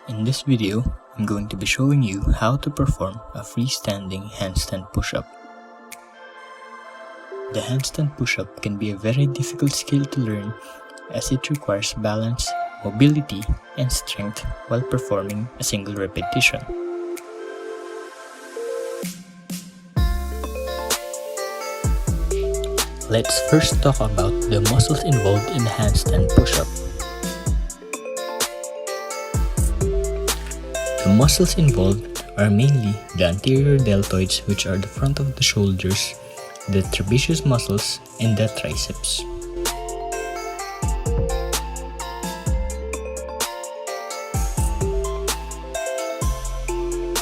In this video, I'm going to be showing you how to perform a freestanding handstand push-up. The handstand push-up can be a very difficult skill to learn as it requires balance, mobility, and strength while performing a single repetition. Let's first talk about the muscles involved in the handstand push-up. The muscles involved are mainly the anterior deltoids, which are the front of the shoulders, the trapezius muscles, and the triceps.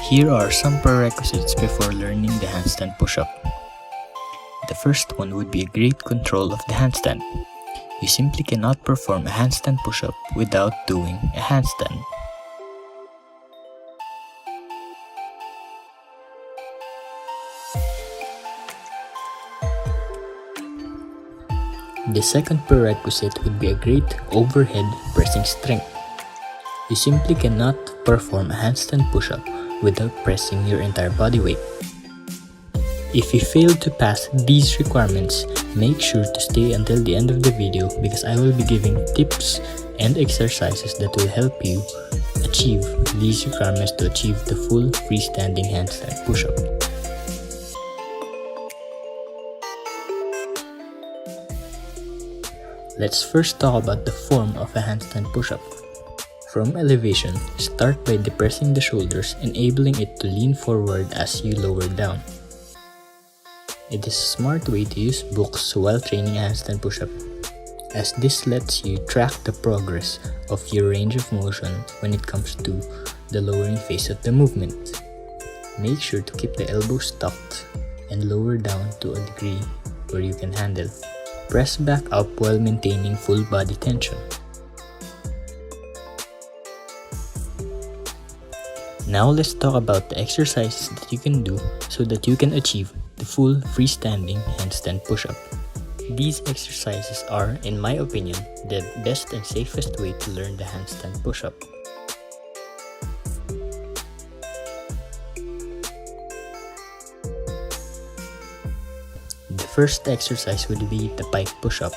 Here are some prerequisites before learning the handstand push-up. The first one would be a great control of the handstand. You simply cannot perform a handstand push-up without doing a handstand. The second prerequisite would be a great overhead pressing strength. You simply cannot perform a handstand push-up without pressing your entire body weight. If you fail to pass these requirements, make sure to stay until the end of the video because I will be giving tips and exercises that will help you achieve these requirements to achieve the full freestanding handstand push-up. Let's first talk about the form of a handstand push-up. From elevation, start by depressing the shoulders, enabling it to lean forward as you lower down. It is a smart way to use books while training a handstand push-up, as this lets you track the progress of your range of motion when it comes to the lowering phase of the movement. Make sure to keep the elbows tucked and lower down to a degree where you can handle. Press back up while maintaining full body tension. Now let's talk about the exercises that you can do so that you can achieve the full freestanding handstand push-up. These exercises are, in my opinion, the best and safest way to learn the handstand push-up. The first exercise would be the pike push-up.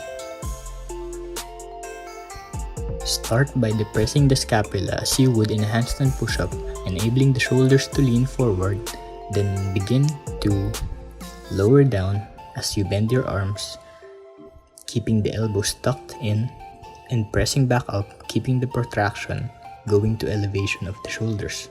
Start by depressing the scapula as you would in a handstand push-up, enabling the shoulders to lean forward, then begin to lower down as you bend your arms, keeping the elbows tucked in and pressing back up, keeping the protraction going to elevation of the shoulders.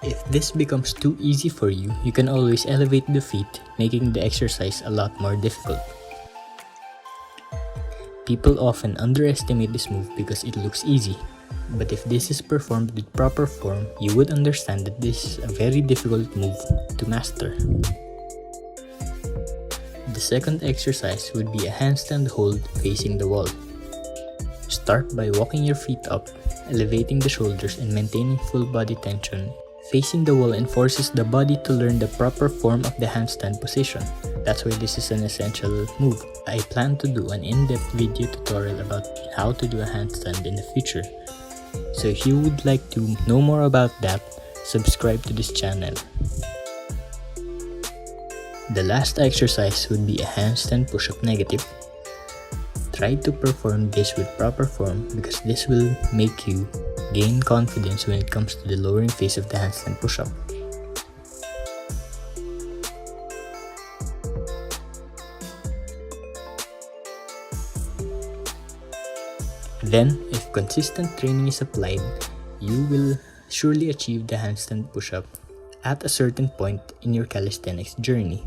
If this becomes too easy for you, you can always elevate the feet, making the exercise a lot more difficult. People often underestimate this move because it looks easy, but if this is performed with proper form, you would understand that this is a very difficult move to master. The second exercise would be a handstand hold facing the wall. Start by walking your feet up, elevating the shoulders and maintaining full body tension. Facing the wall enforces the body to learn the proper form of the handstand position. That's why this is an essential move. I plan to do an in-depth video tutorial about how to do a handstand in the future. So if you would like to know more about that, subscribe to this channel. The last exercise would be a handstand push-up negative. Try to perform this with proper form because this will make you gain confidence when it comes to the lowering phase of the handstand push-up. Then, if consistent training is applied, you will surely achieve the handstand push-up at a certain point in your calisthenics journey.